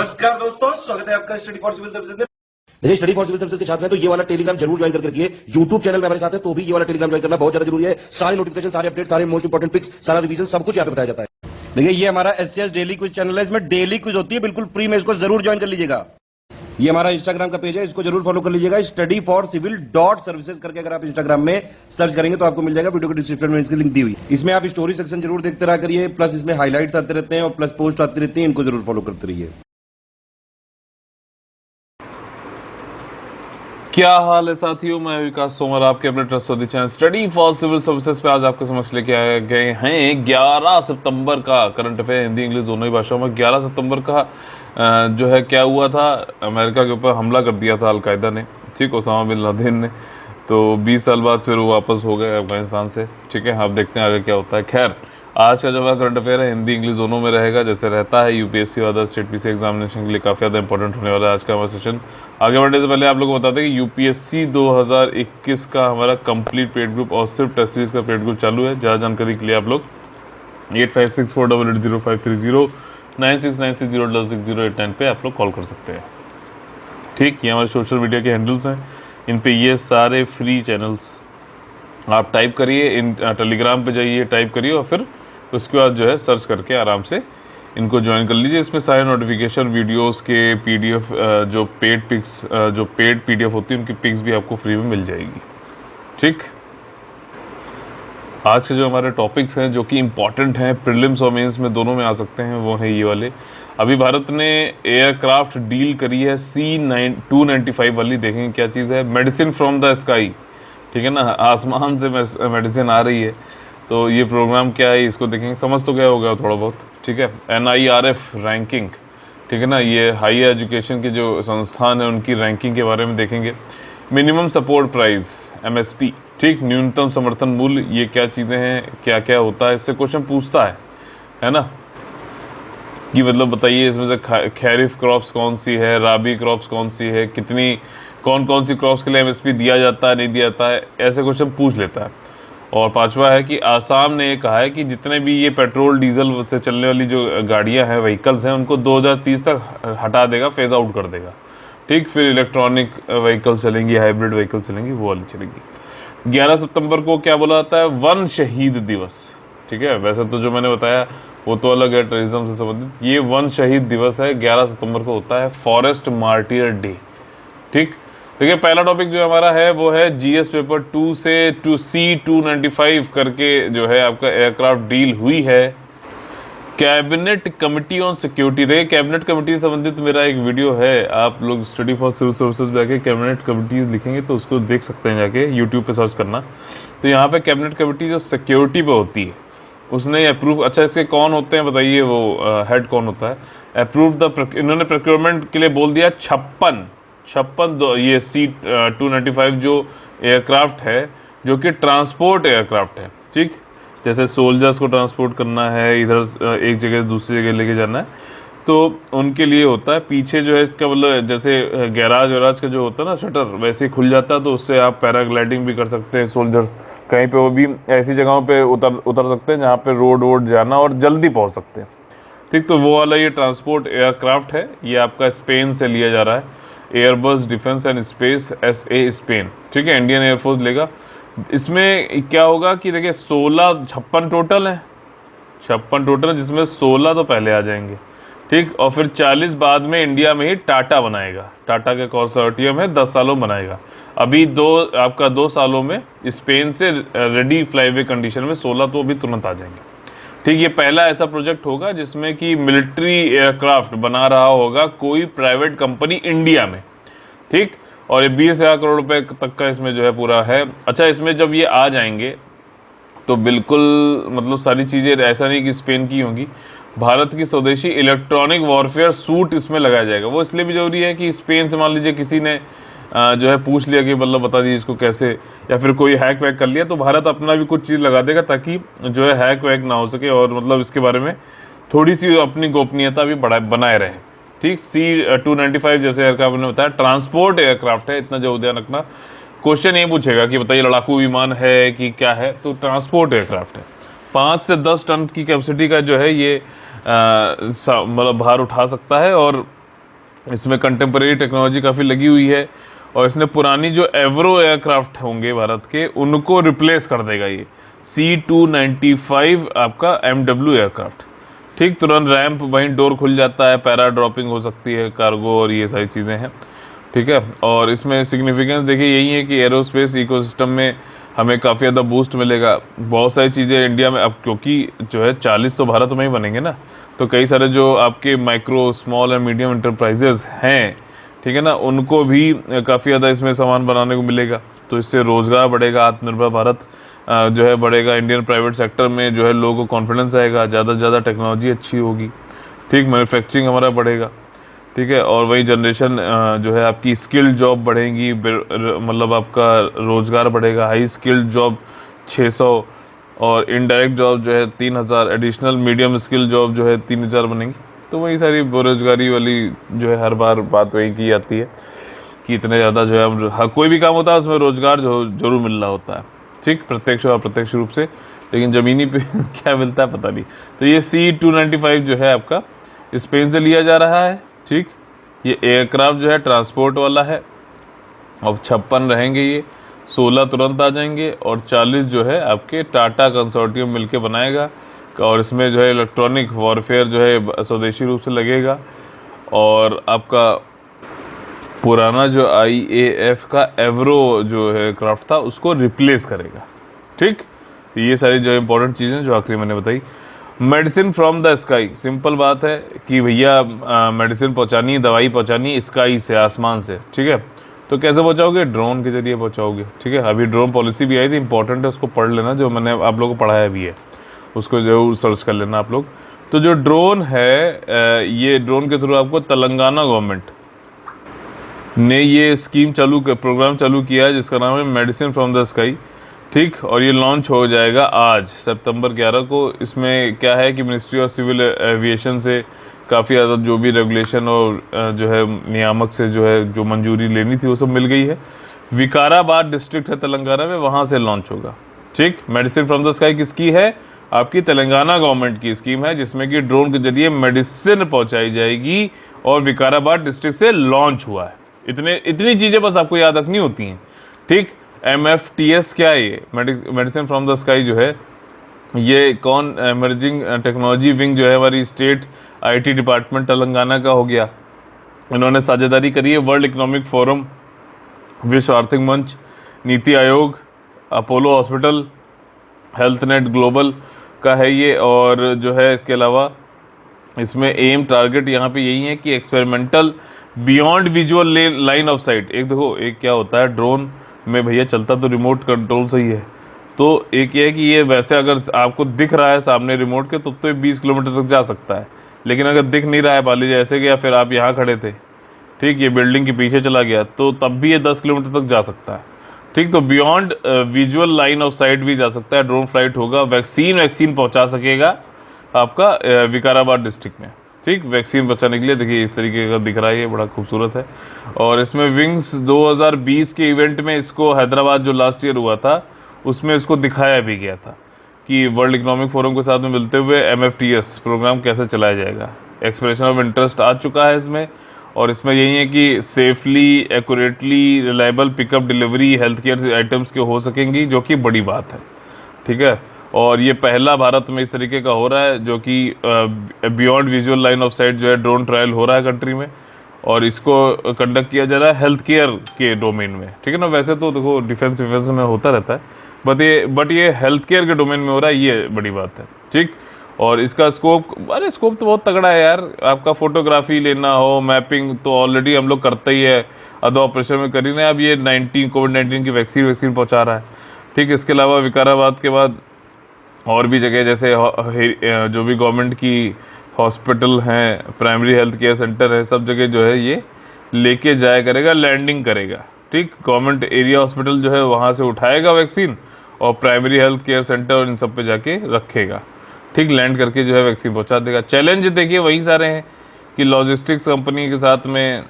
नमस्कार दोस्तों, स्वागत है आपका स्टडी फॉर सिविल सर्विसेज में। देखिए, स्टडी फॉर सिविल सर्विसेज के छात्र हैं तो ये वाला टेलीग्राम जरूर ज्वाइन करके रखिए। यूट्यूब चैनल में हमारे साथ है तो भी ये वाला टेलीग्राम ज्वाइन करना बहुत ज्यादा जरूरी है। सारे नोटिफिकेशन, सारे अपडेट, सारे मोस्ट इंपोर्टेंट पिक्स, सारा रिवीजन सब कुछ यहाँ पे बताया जाता है। देखिए, ये हमारा एससीएस डेली क्विज चैनल है, इसमें डेली क्विज होती है, बिल्कुल फ्री में, इसको जरूर ज्वाइन कर लीजिएगा। ये हमारा इंस्टाग्राम का पेज है, इसको जरूर फॉलो कर लीजिएगा। स्टडी फॉर सिविल .सर्विसेज करके अगर आप इंस्टाग्राम में सर्च करेंगे तो आपको मिल जाएगा। वीडियो के डिस्क्रिप्शन में इसकी लिंक दी हुई। इसमें आप स्टोरी सेक्शन जरूर देखते रहा करिए, प्लस इसमें हाईलाइट्स आते रहते हैं और प्लस पोस्ट आती रहती है, इनको जरूर फॉलो करते रहिए। क्या हाल है साथियों, मैं विकास सोमर आपके अपने trustworthy channel study for civil services पे आज आपके समक्ष लेके आए गए हैं 11 सितंबर का करंट अफेयर हिंदी इंग्लिश दोनों ही भाषाओं में। 11 सितंबर का जो है क्या हुआ था, अमेरिका के ऊपर हमला कर दिया था अलकायदा ने, ठीक, ओसामा बिन लादेन ने। तो 20 साल बाद फिर वो वापस हो गए अफगानिस्तान से, ठीक है। आप देखते हैं आगे क्या होता है। खैर, आज का जो है करंट अफेयर है हिंदी इंग्लिश दोनों में रहेगा, जैसे रहता है यूपीएससी और अदर स्टेट पीसी एग्जामिनेशन के लिए काफ़ी ज़्यादा इंपॉर्टेंट होने वाला है आज का हमारा सेशन। आगे बढ़ने से पहले आप लोगों को बताते हैं कि यूपीएससी 2021 का हमारा कंप्लीट पेड ग्रुप और सिर्फ टेस्ट सीरीज का पेड ग्रुप चालू है। ज़्यादा जानकारी के लिए आप लोग 8564880530 9696066089 पे आप लोग कॉल कर सकते हैं, ठीक। ये हमारे सोशल मीडिया के हैंडल्स हैं, इन पे ये सारे फ्री चैनल्स आप टाइप करिए, इन टेलीग्राम पे जाइए, टाइप करिए और फिर उसके बाद जो है सर्च करके आराम से इनको ज्वाइन कर लीजिए। इसमें सारे नोटिफिकेशन, वीडियोस के पीडीएफ, जो पेड पिक्स, जो पेड पीडीएफ होती है उनकी पिक्स भी आपको फ्री में मिल जाएगी, ठीक। आज के जो हमारे टॉपिक्स हैं जो कि इम्पॉर्टेंट हैं, प्रीलिम्स और मेंस में दोनों में आ सकते हैं, वो हैं ये वाले। अभी भारत ने एयरक्राफ्ट डील करी है C295 वाली, देखेंगे क्या चीज़ है। मेडिसिन फ्रॉम द स्काई, ठीक है ना, आसमान से मेडिसिन आ रही है, तो ये प्रोग्राम क्या है इसको देखेंगे, समझ तो क्या होगा थोड़ा बहुत, ठीक है। NIRF रैंकिंग, ठीक है ना, ये हाई एजुकेशन के जो संस्थान है उनकी रैंकिंग के बारे में देखेंगे। मिनिमम सपोर्ट प्राइस MSP, ठीक, न्यूनतम समर्थन मूल्य, ये क्या चीज़ें हैं, क्या क्या होता है, इससे क्वेश्चन पूछता है ना, कि मतलब बताइए इसमें से खैरिफ क्रॉप्स कौन सी है, राबी क्रॉप्स कौन सी है, कितनी कौन कौन सी क्रॉप्स के लिए MSP दिया जाता है, नहीं दिया जाता है, ऐसे क्वेश्चन पूछ लेता है। और पांचवा है कि आसाम ने कहा है कि जितने भी ये पेट्रोल डीजल से चलने वाली जो गाड़ियां हैं, व्हीकल्स हैं, उनको 2030 तक हटा देगा, फेज आउट कर देगा, ठीक। फिर इलेक्ट्रॉनिक व्हीकल्स चलेंगी, हाइब्रिड व्हीकल चलेंगी, वो वाली चलेंगी। 11 सितंबर को क्या बोला जाता है, वन शहीद दिवस, ठीक है। वैसे तो जो मैंने बताया वो तो अलग है, टूरिज्म से संबंधित, ये वन शहीद दिवस है, 11 सितंबर को होता है। फॉरेस्ट मार्टियर डे, ठीक। देखिए, पहला टॉपिक जो हमारा है वो है GS पेपर 2 से C295 करके जो है आपका एयरक्राफ्ट डील हुई है। कैबिनेट कमिटी ऑन सिक्योरिटी, देखिए कैबिनेट कमिटी से संबंधित मेरा एक वीडियो है, आप लोग स्टडी फॉर सिविल सर्विसेज में जाके कैबिनेट कमिटीज लिखेंगे तो उसको देख सकते हैं, जाके यूट्यूब पे सर्च करना। तो यहाँ पे कैबिनेट कमिटी जो सिक्योरिटी पे होती है उसने अप्रूव, अच्छा इसके कौन होते हैं बताइए, वो हेड कौन होता है, अप्रूव द, इन्होंने प्रोक्योरमेंट के लिए बोल दिया 56 ये C295 जो एयरक्राफ्ट है जो कि ट्रांसपोर्ट एयरक्राफ्ट है, ठीक। जैसे सोल्जर्स को ट्रांसपोर्ट करना है, इधर एक जगह से दूसरी जगह लेके जाना है, तो उनके लिए होता है। पीछे जो है इसका मतलब जैसे गैराज वैराज का जो होता है ना शटर, वैसे ही खुल जाता है, तो उससे आप पैराग्लाइडिंग भी कर सकते हैं। सोल्जर्स कहीं पे वो भी ऐसी जगहों पे उतर सकते हैं जहाँ पे रोड वोड जाना और जल्दी पहुँच सकते हैं, ठीक। तो वो वाला ये ट्रांसपोर्ट एयरक्राफ्ट है, ये आपका स्पेन से लिया जा रहा है, Airbus defence and space SA Spain, ठीक है, इंडियन एयरफोर्स लेगा। इसमें क्या होगा कि देखिए 56 टोटल है, 56 टोटल है, जिसमें 16 तो पहले आ जाएंगे, ठीक। और फिर 40 बाद में इंडिया में ही टाटा बनाएगा, टाटा के कंसोर्टियम है, 10 सालों बनाएगा। अभी 2 सालों में स्पेन से रेडी फ्लाईवे कंडीशन में 16 तो अभी तुरंत आ जाएंगे, ठीक। ये पहला ऐसा प्रोजेक्ट होगा जिसमें कि मिलिट्री एयरक्राफ्ट बना रहा होगा कोई प्राइवेट कंपनी इंडिया में, ठीक। और ये 20,000 करोड़ रुपए तक का इसमें जो है पूरा है। अच्छा, इसमें जब ये आ जाएंगे तो बिल्कुल मतलब सारी चीज़ें ऐसा नहीं कि स्पेन की होंगी, भारत की स्वदेशी इलेक्ट्रॉनिक वॉरफेयर सूट इसमें लगाया जाएगा। वो इसलिए भी जरूरी है कि स्पेन से मान लीजिए किसी ने जो है पूछ लिया कि मतलब बता दीजिए इसको कैसे, या फिर कोई हैक वैक कर लिया, तो भारत अपना भी कुछ चीज़ लगा देगा ताकि जो है हैक वैक ना हो सके और मतलब इसके बारे में थोड़ी सी अपनी गोपनीयता भी बनाए रहे, ठीक। C295 जैसे एयरक्राफ्ट ने बताया ट्रांसपोर्ट एयरक्राफ्ट है, इतना जो ध्यान रखना। क्वेश्चन ये पूछेगा कि बताइए लड़ाकू विमान है कि क्या है, तो ट्रांसपोर्ट एयरक्राफ्ट है। 5 से 10 टन की कैपेसिटी का जो है ये मतलब भार उठा सकता है और इसमें कंटेम्परेरी टेक्नोलॉजी काफ़ी लगी हुई है और इसने पुरानी जो एवरो एयरक्राफ्ट होंगे भारत के उनको रिप्लेस कर देगा ये C-295 आपका MW एयरक्राफ्ट। ठीक, तुरंत रैंप, वहीं डोर खुल जाता है, पैरा ड्रॉपिंग हो सकती है, कार्गो और ये सारी चीज़ें हैं। ठीक है, और इसमें सिग्निफिकेंस देखिए यही है कि एरोस्पेस इकोसिस्टम में हमें काफ़ी ज़्यादा बूस्ट मिलेगा। बहुत सारी चीज़ें इंडिया में अब, क्योंकि जो है 40 तो भारत में ही बनेंगे ना, तो कई सारे जो आपके micro, small and medium enterprises हैं, ठीक है ना, उनको भी काफ़ी ज़्यादा इसमें सामान बनाने को मिलेगा। तो इससे रोज़गार बढ़ेगा, आत्मनिर्भर भारत जो है बढ़ेगा, इंडियन प्राइवेट सेक्टर में जो है लोगों को कॉन्फिडेंस आएगा, ज़्यादा से ज़्यादा टेक्नोलॉजी अच्छी होगी। ठीक, मैन्युफैक्चरिंग हमारा बढ़ेगा। ठीक है, और वही जनरेशन जो है आपकी स्किल्ड जॉब बढ़ेंगी, मतलब आपका रोज़गार बढ़ेगा। हाई स्किल्ड जॉब 600 और इनडायरेक्ट जॉब जो है 3000, एडिशनल मीडियम स्किल जॉब जो है 3000 बनेंगी। तो वही सारी बेरोजगारी वाली जो है हर बार बात वही की जाती है कि इतने ज़्यादा जो है कोई भी काम होता है उसमें रोज़गार जरूर मिल रहा होता है। ठीक, प्रत्यक्ष और अप्रत्यक्ष रूप से, लेकिन ज़मीनी पे क्या मिलता है पता नहीं। तो ये C-295 जो है आपका स्पेन से लिया जा रहा है। ठीक, ये एयरक्राफ्ट जो है ट्रांसपोर्ट वाला है। अब 56 रहेंगे, ये 16 तुरंत आ जाएंगे और 40 जो है आपके टाटा कंसोर्टियम मिलके बनाएगा। और इसमें जो है इलेक्ट्रॉनिक वॉरफेयर जो है स्वदेशी रूप से लगेगा और आपका पुराना जो IAF का एवरो जो है क्राफ्ट था उसको रिप्लेस करेगा। ठीक, ये सारी जो इंपॉर्टेंट चीज़ें जो आखिरी मैंने बताई। Medicine from the sky, simple बात है कि भैया मेडिसिन पहुंचानी है, दवाई पहुंचानी है स्काई से, आसमान से। ठीक है, तो कैसे पहुंचाओगे? ड्रोन के जरिए पहुंचाओगे। ठीक है, अभी ड्रोन पॉलिसी भी आई थी, इंपॉर्टेंट है, उसको पढ़ लेना, जो मैंने आप लोगों को पढ़ाया भी है, उसको जरूर सर्च कर लेना आप लोग। तो जो ड्रोन है, ये ड्रोन के थ्रू आपको तेलंगाना गवर्नमेंट ने ये स्कीम प्रोग्राम चालू किया है जिसका नाम है मेडिसिन फ्रॉम द स्काई। ठीक, और ये लॉन्च हो जाएगा आज सितंबर 11 को। इसमें क्या है कि मिनिस्ट्री ऑफ सिविल एविएशन से काफ़ी ज़्यादा जो भी रेगुलेशन और जो है नियामक से जो है जो मंजूरी लेनी थी वो सब मिल गई है। विकाराबाद डिस्ट्रिक्ट है तेलंगाना में, वहाँ से लॉन्च होगा। ठीक, मेडिसिन फ्रॉम द स्काई किसकी है? आपकी तेलंगाना गवर्नमेंट की स्कीम है, जिसमें कि ड्रोन के जरिए मेडिसिन पहुँचाई जाएगी और विकाराबाद डिस्ट्रिक्ट से लॉन्च हुआ है। इतनी चीज़ें बस आपको याद रखनी होती हैं। ठीक, MFTS क्या है? ये मेडिसिन फ्रॉम द स्काई जो है, ये कौन एमर्जिंग टेक्नोलॉजी विंग जो है हमारी स्टेट IT डिपार्टमेंट तेलंगाना का हो गया। इन्होंने साझेदारी करी है वर्ल्ड इकोनॉमिक फोरम, विश्व आर्थिक मंच, NITI Aayog, Apollo hospital, health net global का है ये। और जो है इसके अलावा इसमें एम टारगेट यहाँ पे यही है कि experimental beyond visual line of site. एक देखो, एक क्या होता है ड्रोन में भैया, चलता तो रिमोट कंट्रोल से ही है। तो एक ये है कि ये वैसे अगर आपको दिख रहा है सामने रिमोट के तो ये 20 किलोमीटर तक जा सकता है, लेकिन अगर दिख नहीं रहा है, मान लीजिए ऐसे कि या फिर आप यहाँ खड़े थे, ठीक, ये बिल्डिंग के पीछे चला गया, तो तब भी ये 10 किलोमीटर तक जा सकता है। ठीक, तो beyond visual line of site भी जा सकता है। ड्रोन फ्लाइट होगा, वैक्सीन पहुँचा सकेगा आपका विकाराबाद डिस्ट्रिक्ट में। ठीक, वैक्सीन बचाने के लिए देखिए इस तरीके का दिख रहा है, ये बड़ा खूबसूरत है। और इसमें विंग्स 2020 के इवेंट में इसको हैदराबाद जो लास्ट ईयर हुआ था उसमें इसको दिखाया भी गया था कि वर्ल्ड इकोनॉमिक फोरम के साथ में मिलते हुए MFTS प्रोग्राम कैसे चलाया जाएगा। एक्सप्रेशन ऑफ इंटरेस्ट आ चुका है इसमें, और इसमें यही है कि safely, accurately, reliable pickup delivery health care items के हो सकेंगी, जो कि बड़ी बात है। ठीक है, और ये पहला भारत में इस तरीके का हो रहा है जो कि beyond visual line of site जो है ड्रोन ट्रायल हो रहा है कंट्री में, और इसको कंडक्ट किया जा रहा है हेल्थ केयर के डोमेन में। ठीक है ना, वैसे तो देखो डिफेंस में होता रहता है, बट ये हेल्थ केयर के डोमेन में हो रहा है, ये बड़ी बात है। ठीक, और इसका स्कोप तो बहुत तगड़ा है यार। आपका फोटोग्राफी लेना हो, मैपिंग तो ऑलरेडी हम लोग करते ही है, अदर ऑपरेशन में करी ना। अब ये कोविड-19 की वैक्सीन पहुँचा रहा है। ठीक, इसके अलावा विकाराबाद के बाद और भी जगह जैसे जो भी गवर्नमेंट की हॉस्पिटल हैं, प्राइमरी हेल्थ केयर सेंटर है, सब जगह जो है ये लेके जाया करेगा, लैंडिंग करेगा। ठीक, गवर्नमेंट एरिया हॉस्पिटल जो है वहाँ से उठाएगा वैक्सीन और प्राइमरी हेल्थ केयर सेंटर और इन सब पे जाके रखेगा। ठीक, लैंड करके जो है वैक्सीन पहुँचा देगा। चैलेंज देखिए वही सारे हैं कि लॉजिस्टिक्स कंपनी के साथ में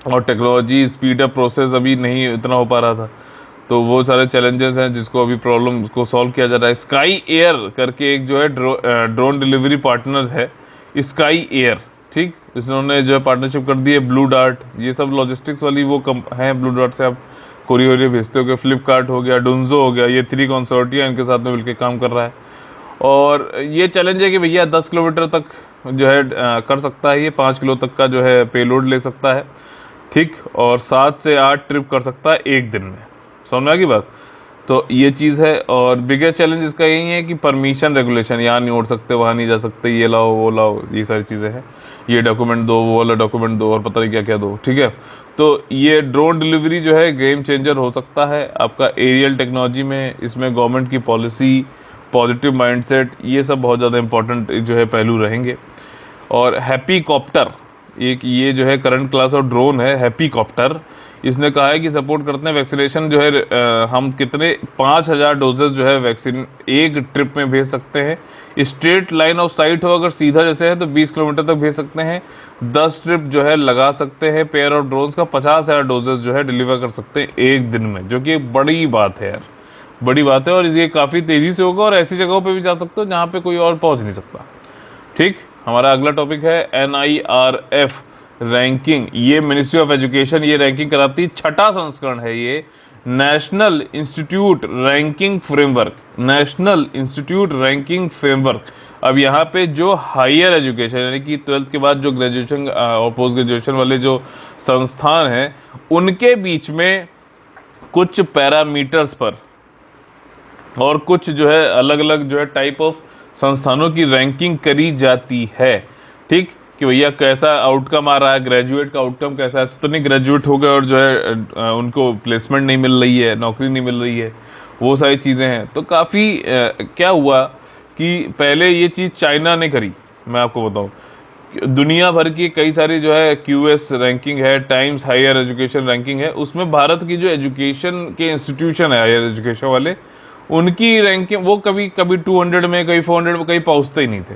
और टेक्नोलॉजी स्पीड अप प्रोसेस अभी नहीं इतना हो पा रहा था, तो वो सारे चैलेंजेस हैं जिसको अभी प्रॉब्लम को सॉल्व किया जा रहा है। स्काई एयर करके एक जो है ड्रोन डिलीवरी पार्टनर है, स्काई एयर। ठीक, इन्होंने जो है पार्टनरशिप कर दी है ब्लू डार्ट, ये सब लॉजिस्टिक्स वाली वो है। ब्लू डार्ट से आप कोरियर भेजते हो, फ्लिपकार्ट हो गया, डुंजो हो गया, ये 3 कंसोर्टिया इनके साथ में मिलकर काम कर रहा है। और ये चैलेंज है कि भैया 10 किलोमीटर तक जो है कर सकता है, ये 5 किलो तक का जो है पेलोड ले सकता है, ठीक, और 7 से 8 ट्रिप कर सकता है एक दिन में। समझ में आ गई बात? तो ये चीज़ है। और बिगेस्ट चैलेंज इसका यही है कि परमिशन रेगुलेशन, यहाँ नहीं उड़ सकते, वहाँ नहीं जा सकते, ये लाओ वो लाओ, ये सारी चीज़ें हैं, ये डॉक्यूमेंट दो, वो वाला डॉक्यूमेंट दो, और पता नहीं क्या क्या दो, ठीक है। तो ये ड्रोन डिलीवरी जो है गेम चेंजर हो सकता है आपका एरियल टेक्नोलॉजी में। इसमें गवर्नमेंट की पॉलिसी, पॉजिटिव माइंडसेट, ये सब बहुत ज़्यादा इंपॉर्टेंट जो है पहलू रहेंगे। और हैप्पी कॉप्टर, एक ये जो है करंट क्लास और ड्रोन है हैप्पी कॉप्टर, इसने कहा है कि सपोर्ट करते हैं वैक्सीनेशन जो है हम कितने 5000 डोजेस जो है वैक्सीन एक ट्रिप में भेज सकते हैं। स्ट्रेट लाइन ऑफ साइट हो अगर सीधा जैसे है तो 20 किलोमीटर तक भेज सकते हैं। 10 ट्रिप जो है लगा सकते हैं पेयर और ड्रोन्स का, 50,000 डोजेस जो है डिलीवर कर सकते हैं एक दिन में, जो कि एक बड़ी बात है यार, बड़ी बात है। और ये काफ़ी तेज़ी से होगा और ऐसी जगहों पर भी जा सकते हो जहाँ पर कोई और पहुँच नहीं सकता। ठीक, हमारा अगला टॉपिक है NIRF रैंकिंग। ये मिनिस्ट्री ऑफ एजुकेशन ये रैंकिंग कराती है, 6ठा संस्करण है ये, national institute ranking framework, national institute ranking framework. अब यहाँ पे जो हायर एजुकेशन यानी कि 12th के बाद जो ग्रेजुएशन और पोस्ट ग्रेजुएशन वाले जो संस्थान हैं उनके बीच में कुछ पैरामीटर्स पर और कुछ जो है अलग अलग जो है टाइप ऑफ संस्थानों की रैंकिंग करी जाती है। ठीक, कि भैया कैसा आउटकम आ रहा है, ग्रेजुएट का आउटकम कैसा है। तो नहीं ग्रेजुएट हो गए और जो है उनको प्लेसमेंट नहीं मिल रही है, नौकरी नहीं मिल रही है, वो सारी चीज़ें हैं। तो काफ़ी क्या हुआ कि पहले ये चीज़ चाइना ने करी, मैं आपको बताऊं, दुनिया भर की कई सारी जो है QS रैंकिंग है, टाइम्स हायर एजुकेशन रैंकिंग है, उसमें भारत की जो एजुकेशन के इंस्टीट्यूशन है हायर एजुकेशन वाले, उनकी रैंकिंग वो कभी कभी 200 में, कभी 400 में, कहीं पहुँचते ही नहीं थे।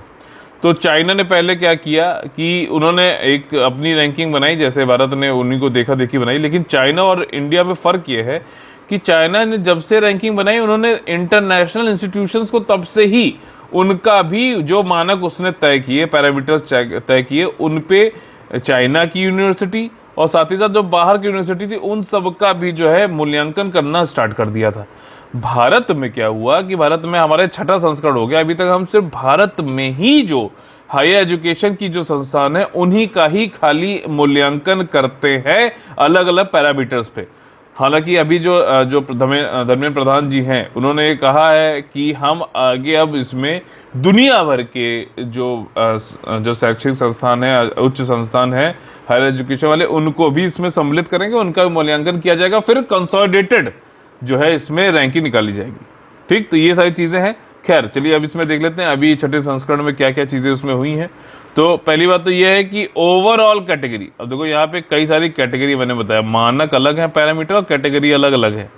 तो चाइना ने पहले क्या किया कि उन्होंने एक अपनी रैंकिंग बनाई, जैसे भारत ने उन्हीं को देखा देखी बनाई। लेकिन चाइना और इंडिया में फ़र्क ये है कि चाइना ने जब से रैंकिंग बनाई उन्होंने इंटरनेशनल इंस्टीट्यूशंस को तब से ही उनका भी जो मानक उसने तय किए, पैरामीटर्स तय किए, उन पे चाइना की यूनिवर्सिटी और साथ ही साथ जो बाहर की यूनिवर्सिटी थी उन सब का भी जो है मूल्यांकन करना स्टार्ट कर दिया था। भारत में क्या हुआ कि भारत में हमारे 6ठा संस्करण हो गया, अभी तक हम सिर्फ भारत में ही जो हायर एजुकेशन की जो संस्थान है उन्हीं का ही खाली मूल्यांकन करते हैं अलग अलग पैरामीटर्स पे। हालांकि अभी जो धर्मेंद्र प्रधान जी हैं उन्होंने कहा है कि हम आगे अब इसमें दुनिया भर के जो शैक्षिक संस्थान है, उच्च संस्थान है हायर एजुकेशन वाले, उनको भी इसमें सम्मिलित करेंगे, उनका भी मूल्यांकन किया जाएगा, फिर कंसोलिडेटेड जो है इसमें रैंकिंग निकाली जाएगी। ठीक, तो ये सारी चीज़ें हैं। खैर चलिए अब इसमें देख लेते हैं अभी 6ठे संस्करण में क्या क्या चीज़ें उसमें हुई हैं। तो पहली बात तो ये है कि ओवरऑल कैटेगरी, अब देखो यहाँ पे कई सारी कैटेगरी मैंने बताया, मानक अलग है पैरामीटर और कैटेगरी अलग अलग है।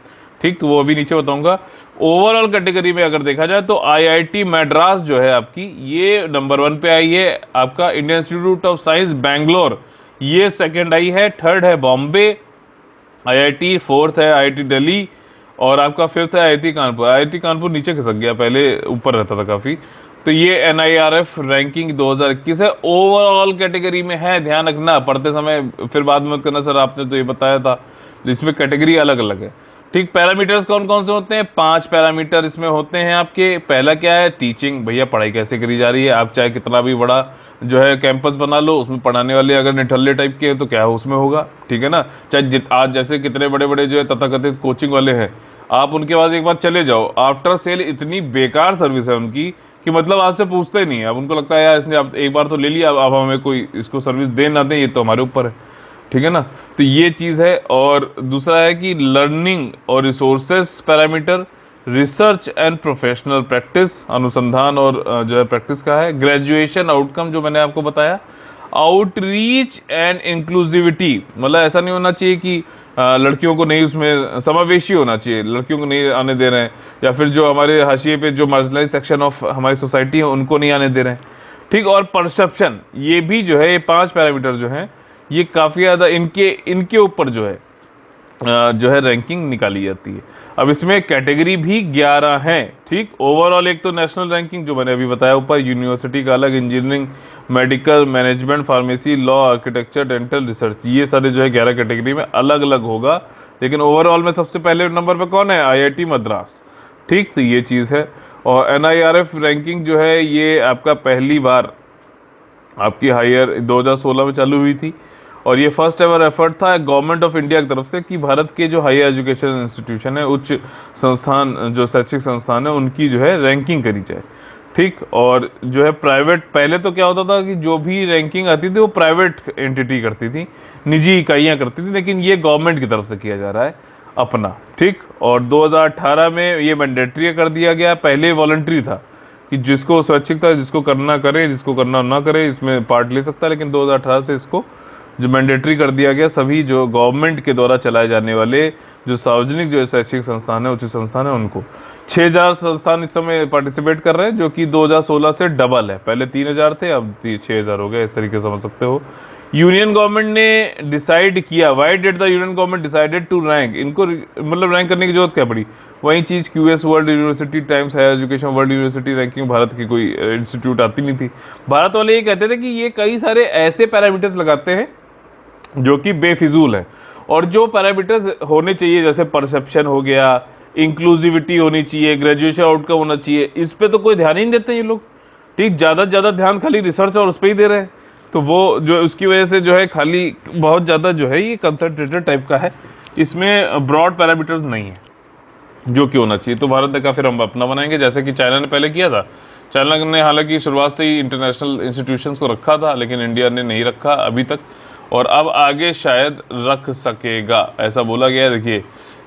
ठीक, तो वो अभी नीचे बताऊंगा। ओवरऑल कैटेगरी में अगर देखा जाए तो IIT मैड्रास जो है आपकी, ये नंबर 1 पे आई है। आपका Indian institute of science Bangalore ये सेकेंड आई है। थर्ड है बॉम्बे IIT, फोर्थ है IIT दिल्ली और आपका फिफ्थ है IIT कानपुर। IIT कानपुर नीचे खिसक गया, पहले ऊपर रहता था काफ़ी। तो ये NIRF रैंकिंग 2021 है, ओवरऑल कैटेगरी में है। ध्यान रखना पढ़ते समय, फिर बाद में मत करना सर आपने तो ये बताया था, इसमें कैटेगरी अलग अलग है। ठीक, पैरामीटर्स कौन कौन से होते हैं? 5 पैरामीटर इसमें होते हैं आपके। पहला क्या है? टीचिंग, भैया पढ़ाई कैसे करी जा रही है। आप चाहे कितना भी बड़ा जो है कैंपस बना लो, उसमें पढ़ाने वाले अगर निठल्ले टाइप के हैं तो क्या उसमें होगा, ठीक है ना। चाहे आज जैसे कितने बड़े बड़े जो है तथाकथित कोचिंग वाले हैं, आप उनके पास एक बार चले जाओ, आफ्टर सेल इतनी बेकार सर्विस है उनकी कि मतलब आपसे पूछते ही नहीं है। अब उनको लगता है यार इसने आप एक बार तो ले लिया, अब हमें कोई इसको सर्विस दे ना दें, ये तो हमारे ऊपर है, ठीक है ना। तो ये चीज़ है। और दूसरा है कि लर्निंग और resources parameter, research and professional practice, अनुसंधान और जो है प्रैक्टिस का है। ग्रेजुएशन आउटकम जो मैंने आपको बताया। आउटरीच एंड इंक्लूसिविटी, मतलब ऐसा नहीं होना चाहिए कि लड़कियों को नहीं, उसमें समावेशी होना चाहिए, लड़कियों को नहीं आने दे रहे हैं, या फिर जो हमारे हाशिए पे जो मार्जिनलाइज सेक्शन ऑफ हमारी सोसाइटी है उनको नहीं आने दे रहे हैं। ठीक, और परसेप्शन, ये भी जो है ये 5 पैरामीटर जो हैं ये काफ़ी ज़्यादा इनके ऊपर जो है जो है रैंकिंग निकाली जाती है। अब इसमें कैटेगरी भी 11 हैं, ठीक। ओवरऑल एक तो नेशनल रैंकिंग जो मैंने अभी बताया ऊपर, यूनिवर्सिटी का अलग, engineering, medical, management, pharmacy, law, architecture, dental, research, ये सारे जो है 11 कैटेगरी में अलग अलग होगा। लेकिन ओवरऑल में सबसे पहले नंबर पर कौन है? IIT मद्रास, ठीक। तो ये चीज़ है। और NIRF रैंकिंग जो है ये आपका पहली बार आपकी हायर 2016 में चालू हुई थी, और ये फर्स्ट एवर एफर्ट था गवर्नमेंट ऑफ इंडिया की तरफ से कि भारत के जो हायर एजुकेशन इंस्टीट्यूशन है, उच्च संस्थान, जो शैक्षिक संस्थान है, उनकी जो है रैंकिंग करी जाए, ठीक। और जो है प्राइवेट, पहले तो क्या होता था कि जो भी रैंकिंग आती थी वो प्राइवेट एंटिटी करती थी, निजी इकाइयाँ करती थी, लेकिन ये गवर्नमेंट की तरफ से किया जा रहा है अपना, ठीक। और 2018 में ये मैंडेटरी कर दिया गया, पहले वॉलंटरी था कि जिसको स्वैच्छिक था, जिसको करना करे, जिसको करना ना करे, इसमें पार्ट ले सकता है। लेकिन 2018 से इसको जो मैंडेटरी कर दिया गया, सभी जो गवर्नमेंट के द्वारा चलाए जाने वाले जो सार्वजनिक जो शैक्षिक संस्थान है, उच्च संस्थान है, उनको 6000 संस्थान इस समय पार्टिसिपेट कर रहे हैं, जो कि 2016 से डबल है। पहले 3000 थे, अब 6000 हो गए, इस तरीके से समझ सकते हो। यूनियन गवर्नमेंट ने डिसाइड किया, why did the union government decided to rank, इनको मतलब रैंक करने की जरूरत क्या पड़ी? वही चीज़ QS world university, times higher education world university ranking, Bharat की कोई इंस्टीट्यूट आती नहीं थी। भारत वाले ये कहते थे कि ये कई सारे ऐसे पैरामीटर्स लगाते हैं जो कि बेफिजूल है, और जो पैरामीटर्स होने चाहिए, जैसे परसेप्शन हो गया, इंक्लूसिविटी होनी चाहिए, ग्रेजुएशन आउटकम होना चाहिए, इस पे तो कोई ध्यान ही नहीं देते ये लोग, ठीक। ज़्यादा से ज़्यादा ध्यान खाली रिसर्च और उस पर ही दे रहे हैं, तो वो जो उसकी वजह से जो है खाली बहुत ज़्यादा जो है ये कंसंट्रेटेड टाइप का है, इसमें ब्रॉड पैरामीटर्स नहीं है जो कि होना चाहिए। तो भारत ने कहा फिर हम अपना बनाएंगे, जैसे कि चाइना ने पहले किया था। चाइना ने हालांकि शुरुआत से ही इंटरनेशनल इंस्टीट्यूशंस को रखा था, लेकिन इंडिया ने नहीं रखा अभी तक, और अब आगे शायद रख सकेगा, ऐसा बोला गया है। देखिए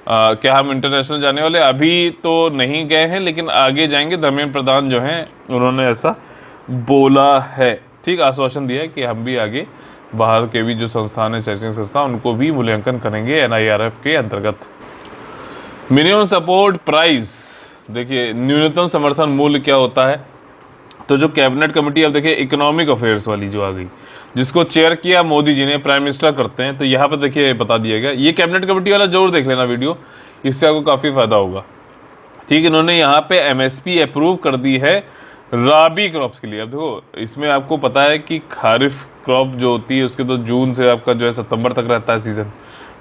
क्या हम इंटरनेशनल जाने वाले? अभी तो नहीं गए हैं, लेकिन आगे जाएंगे। धर्मेंद्र प्रधान जो हैं उन्होंने ऐसा बोला है, ठीक, आश्वासन दिया है कि हम भी आगे बाहर के भी जो संस्थान है, शैक्षणिक संस्थान, उनको भी मूल्यांकन करेंगे NIRF के अंतर्गत। मिनिमम सपोर्ट प्राइस, देखिए न्यूनतम समर्थन मूल्य क्या होता है? तो जो कैबिनेट कमेटी, अब देखिए इकोनॉमिक अफेयर्स वाली जो आ गई, जिसको चेयर किया मोदी जी ने, प्राइम मिनिस्टर करते हैं, तो यहाँ पर देखिए बता दिया गया। ये कैबिनेट कमेटी वाला जरूर देख लेना वीडियो, इससे आपको काफ़ी फायदा होगा, ठीक। इन्होंने यहाँ पे MSP अप्रूव कर दी है राबी क्रॉप्स के लिए। अब देखो इसमें आपको पता है कि खारिफ क्रॉप जो होती है उसके तो जून से आपका जो है सितंबर तक रहता है सीज़न,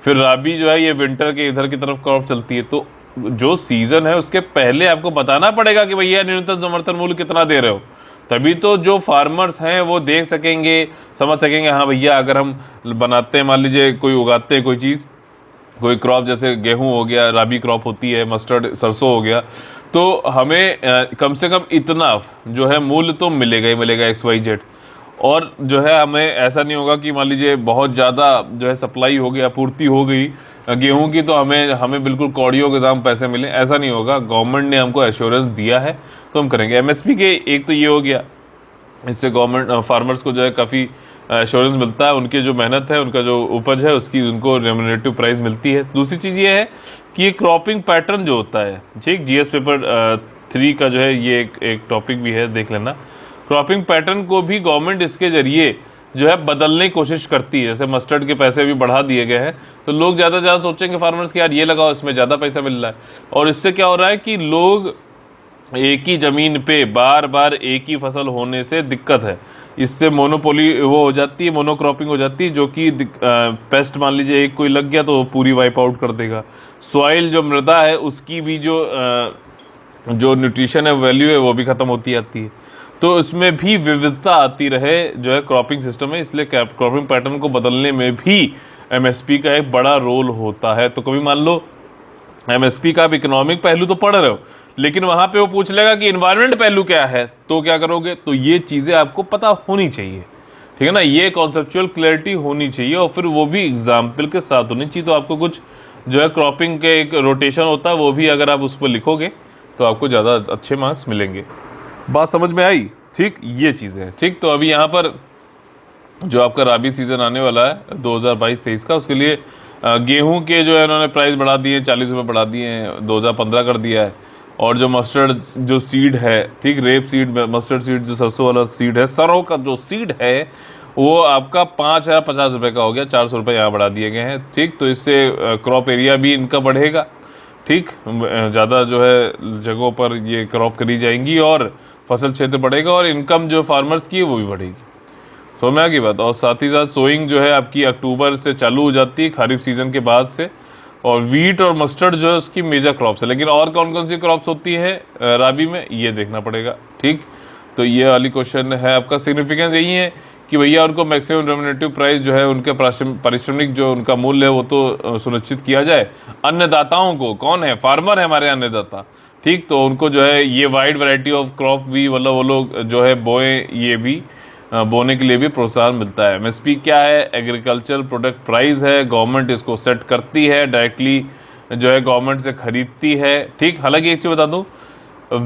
फिर राबी जो है ये विंटर के इधर की तरफ क्रॉप चलती है। तो जो सीज़न है उसके पहले आपको बताना पड़ेगा कि भैया न्यूनतम समर्थन मूल्य कितना दे रहे हो, तभी तो जो फार्मर्स हैं वो देख सकेंगे, समझ सकेंगे, हाँ भैया अगर हम बनाते हैं, मान लीजिए कोई उगाते हैं कोई चीज़, कोई क्रॉप, जैसे गेहूं हो गया, राबी क्रॉप होती है, मस्टर्ड, सरसों हो गया, तो हमें कम से कम इतना जो है मूल्य तो मिलेगा ही मिलेगा XYZ। और जो है हमें ऐसा नहीं होगा कि मान लीजिए बहुत ज़्यादा जो है सप्लाई हो गई, आपूर्ति हो गई गेहूं की, तो हमें बिल्कुल कौड़ियों के दाम पैसे मिले, ऐसा नहीं होगा। गवर्नमेंट ने हमको एश्योरेंस दिया है तो हम करेंगे। MSP के एक तो ये हो गया, इससे गवर्नमेंट फार्मर्स को जो है काफ़ी एश्योरेंस मिलता है, उनकी जो मेहनत है, उनका जो उपज है, उसकी उनको रेम्यूनरेटिव प्राइस मिलती है। दूसरी चीज़ ये है कि ये क्रॉपिंग पैटर्न जो होता है, ठीक, GS पेपर 3 का जो है ये एक टॉपिक भी है, देख लेना। क्रॉपिंग पैटर्न को भी गवर्नमेंट इसके जरिए जो है बदलने की कोशिश करती है। जैसे मस्टर्ड के पैसे भी बढ़ा दिए गए हैं, तो लोग ज़्यादा से ज़्यादा सोचेंगे फार्मर्स कि यार ये लगाओ, इसमें ज़्यादा पैसा मिल रहा है। और इससे क्या हो रहा है कि लोग एक ही ज़मीन पे बार बार एक ही फसल होने से दिक्कत है, इससे मोनोपोली वो हो जाती है, मोनोक्रॉपिंग हो जाती है, जो कि पेस्ट मान लीजिए एक कोई लग गया तो पूरी वाइप आउट कर देगा। सॉइल जो मृदा है उसकी भी जो न्यूट्रिशन है, वैल्यू है, वो भी ख़त्म होती आती है। तो इसमें भी विविधता आती रहे जो है क्रॉपिंग सिस्टम है, इसलिए क्रॉपिंग पैटर्न को बदलने में भी MSP का एक बड़ा रोल होता है। तो कभी मान लो MSP का आप इकोनॉमिक पहलू तो पढ़ रहे हो, लेकिन वहाँ पे वो पूछ लेगा कि इन्वायरमेंट पहलू क्या है, तो क्या करोगे? तो ये चीज़ें आपको पता होनी चाहिए, ठीक है ना, ये कॉन्सेप्चुअल क्लैरिटी होनी चाहिए, और फिर वो भी एग्जाम्पल के साथ होनी चाहिए। तो आपको कुछ जो है क्रॉपिंग के एक रोटेशन होता है, वो भी अगर आप उस पर लिखोगे तो आपको ज़्यादा अच्छे मार्क्स मिलेंगे। बात समझ में आई? ठीक, ये चीज़ें हैं, ठीक। तो अभी यहाँ पर जो आपका राबी सीज़न आने वाला है 2022-23 का, उसके लिए गेहूं के जो है उन्होंने प्राइस बढ़ा दिए, 40 रुपये बढ़ा दिए हैं, 2015 कर दिया है। और जो मस्टर्ड जो सीड है, ठीक, रेप सीड, मस्टर्ड सीड जो सरसों वाला सीड है, सरों का जो सीड है, वो आपका 5,050 रुपये का हो गया, 400 रुपये यहाँ बढ़ा दिए गए हैं। ठीक, तो इससे क्रॉप एरिया भी इनका बढ़ेगा। ठीक, ज़्यादा जो है जगहों पर ये क्रॉप करी जाएंगी और फसल क्षेत्र बढ़ेगा और इनकम जो फार्मर्स की है वो भी बढ़ेगी। समझ में आ गई बात। और साथ ही साथ सोइंग जो है आपकी अक्टूबर से चालू हो जाती है, खरीफ सीजन के बाद से। और वीट और मस्टर्ड जो है उसकी मेजर क्रॉप्स है। लेकिन और कौन कौन सी क्रॉप्स होती है राबी में, ये देखना पड़ेगा। ठीक, तो ये वाली क्वेश्चन है आपका। सिग्निफिकेंस यही है कि भैया उनको मैक्सिमम रेम्युनेटिव प्राइस जो है उनके पारिश्रमिक जो उनका मूल्य है वो तो सुनिश्चित किया जाए। अन्नदाताओं को, कौन है, फार्मर है हमारे अन्नदाता। ठीक, तो उनको जो है ये वाइड वैरायटी ऑफ क्रॉप भी, मतलब वो लोग जो है बोए, ये भी बोने के लिए भी प्रोत्साहन मिलता है। एमएसपी क्या है, एग्रीकल्चर प्रोडक्ट प्राइस है, गवर्नमेंट इसको सेट करती है, डायरेक्टली जो है गवर्नमेंट से खरीदती है। ठीक, हालांकि एक चीज़ बता दूं,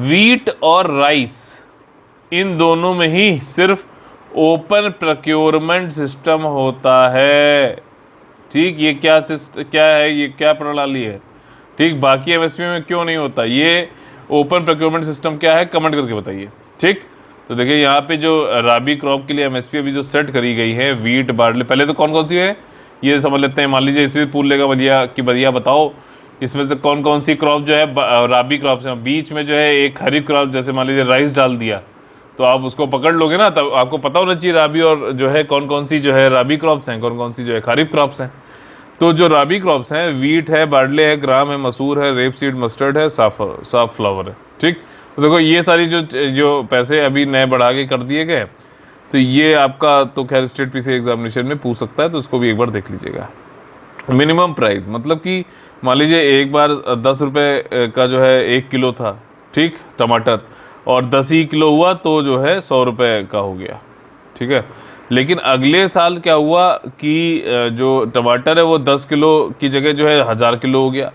वीट और राइस इन दोनों में ही सिर्फ ओपन प्रोक्योरमेंट सिस्टम होता है। ठीक, ये क्या है, ये क्या प्रणाली है। ठीक, बाकी एमएसपी में क्यों नहीं होता, ये ओपन प्रोक्योरमेंट सिस्टम क्या है, कमेंट करके बताइए। ठीक, तो देखिए यहाँ पे जो राबी क्रॉप के लिए एमएसपी अभी जो सेट करी गई है, वीट, बार्ले, पहले तो कौन कौन सी है ये समझ लेते हैं। मान लीजिए इसे पूछ लेगा भैया कि भैया बताओ इसमें से कौन कौन सी क्रॉप जो है राबी क्रॉप्स हैं। बीच में जो है एक खरीफ क्रॉप, जैसे मान लीजिए राइस डाल दिया, तो आप उसको पकड़ लोगे ना, तब आपको पता होना चाहिए राबी और जो है कौन कौन सी जो है राबी क्रॉप्स हैं, कौन कौन सी जो है खरीफ क्रॉप्स हैं। तो जो राबी क्रॉप्स हैं, वीट है, बार्ले है, ग्राम है, मसूर है, रेप सीड, मस्टर्ड है, साफ फ्लावर है। ठीक, तो देखो ये सारी जो पैसे अभी नए बढ़ा के कर दिए गए, तो ये आपका तो खैर स्टेट पीसी एग्जामिनेशन में पूछ सकता है, तो इसको भी एक बार देख लीजिएगा। मिनिमम प्राइस मतलब कि मान लीजिए एक बार 10 रुपये का जो है 1 किलो था, ठीक, टमाटर, और 10 ही किलो हुआ तो जो है 100 रुपये का हो गया। ठीक है, लेकिन अगले साल क्या हुआ कि जो टमाटर है वो 10 किलो की जगह जो है 1000 किलो हो गया।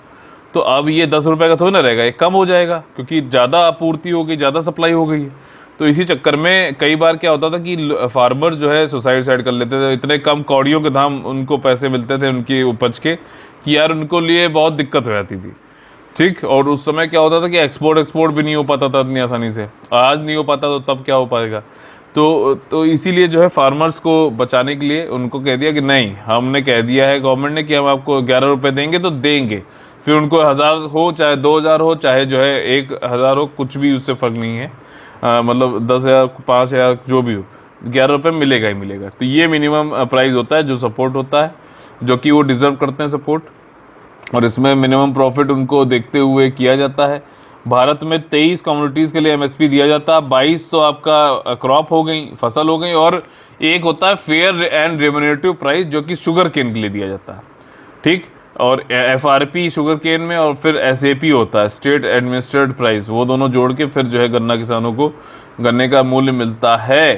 तो अब ये 10 रुपये का थोड़ी ना रहेगा, ये कम हो जाएगा क्योंकि ज़्यादा आपूर्ति हो गई, ज़्यादा सप्लाई हो गई है। तो इसी चक्कर में कई बार क्या होता था कि फार्मर जो है सुसाइड साइड कर लेते थे। इतने कम कौड़ियों के दाम उनको पैसे मिलते थे उनकी उपज के कि यार उनको लिए बहुत दिक्कत हो जाती थी। ठीक, और उस समय क्या होता था कि एक्सपोर्ट भी नहीं हो पाता था इतनी आसानी से। आज नहीं हो पाता तो तब क्या हो पाएगा। तो इसीलिए जो है फार्मर्स को बचाने के लिए उनको कह दिया कि नहीं, हमने कह दिया है गवर्नमेंट ने कि हम आपको 11 रुपये देंगे तो देंगे। फिर उनको 1000 हो चाहे 2000 हो चाहे जो है 1000 हो, कुछ भी उससे फ़र्क नहीं है। मतलब 10,000 5,000 जो भी हो, 11 रुपये मिलेगा ही मिलेगा। तो ये मिनिमम प्राइस होता है जो सपोर्ट होता है, जो कि वो डिज़र्व करते हैं सपोर्ट। और इसमें मिनिमम प्रॉफिट उनको देखते हुए किया जाता है। भारत में 23 कम्युनिटीज़ के लिए एमएसपी दिया जाता है। 22 तो आपका क्रॉप हो गई, फसल हो गई, और एक होता है फेयर एंड रेम्युनरेटिव प्राइस जो कि शुगर केन के लिए दिया जाता है। ठीक, और एफआरपी शुगर केन में, और फिर एसएपी होता है, स्टेट एडमिनिस्ट्रेड प्राइस, वो दोनों जोड़ के फिर जो है गन्ना किसानों को गन्ने का मूल्य मिलता है।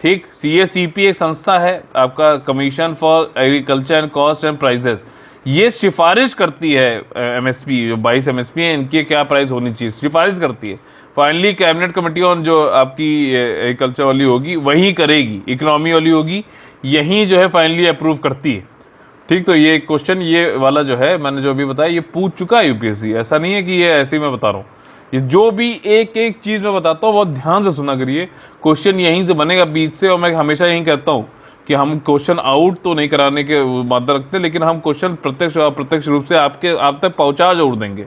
ठीक, सीएसीपी एक संस्था है आपका, commission for agriculture and cost and prices. ये सिफारिश करती है एमएसपी, जो 22 एमएसपी है इनकी क्या प्राइस होनी चाहिए, सिफारिश करती है। फाइनली कैबिनेट कमेटी ऑन जो आपकी एग्रीकल्चर वाली होगी वही करेगी, इकोनॉमी वाली होगी, यही जो है फाइनली अप्रूव करती है। ठीक, तो ये क्वेश्चन ये वाला जो है मैंने जो भी बताया ये पूछ चुका है यूपीएससी। ऐसा नहीं है कि ये ऐसे ही मैं बता रहा हूँ, ये जो भी एक एक चीज़ मैं बताता हूँ बहुत ध्यान से सुना करिए। क्वेश्चन यहीं से बनेगा बीच से, और मैं हमेशा यही कहता हूँ कि हम क्वेश्चन आउट तो नहीं कराने के मादा रखते, लेकिन हम क्वेश्चन प्रत्यक्ष और अप्रत्यक्ष रूप से आप तक पहुँचा जरूर देंगे।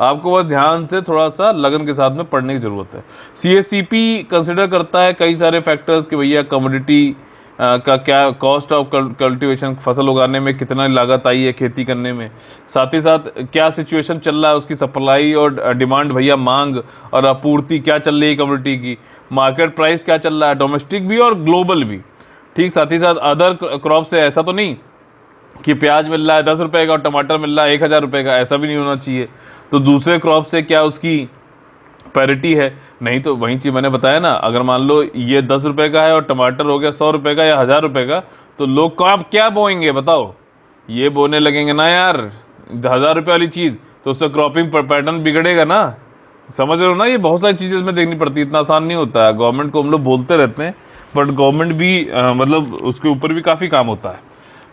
आपको बस ध्यान से थोड़ा सा लगन के साथ में पढ़ने की ज़रूरत है। सीएससीपी कंसिडर करता है कई सारे फैक्टर्स कि भैया कमोडिटी का क्या कॉस्ट ऑफ कल्टीवेशन, फसल उगाने में कितना लागत आई है खेती करने में, साथ ही साथ क्या सिचुएशन चल रहा है उसकी सप्लाई और डिमांड, भैया मांग और आपूर्ति क्या चल रही है कमोडिटी की, मार्केट प्राइस क्या चल रहा है डोमेस्टिक भी और ग्लोबल भी। ठीक, साथ ही साथ अदर क्रॉप से ऐसा तो नहीं कि प्याज मिल रहा है 10 रुपये का और टमाटर मिल रहा है 1000 रुपये का, ऐसा भी नहीं होना चाहिए। तो दूसरे क्रॉप से क्या उसकी पैरिटी है, नहीं तो वही चीज़ मैंने बताया ना, अगर मान लो ये 10 रुपये का है और टमाटर हो गया 100 रुपये का या 1000 रुपये का, तो लोग क्या बोएंगे बताओ, ये बोने लगेंगे ना यार 1000 रुपये वाली चीज़, तो उससे क्रॉपिंग पैटर्न बिगड़ेगा ना। समझ रहे हो ना, ये बहुत सारी चीज़ें इसमें देखनी पड़ती है, इतना आसान नहीं होता है। गवर्नमेंट को हम लोग बोलते रहते हैं, बट गवर्नमेंट भी मतलब उसके ऊपर भी काफ़ी काम होता है।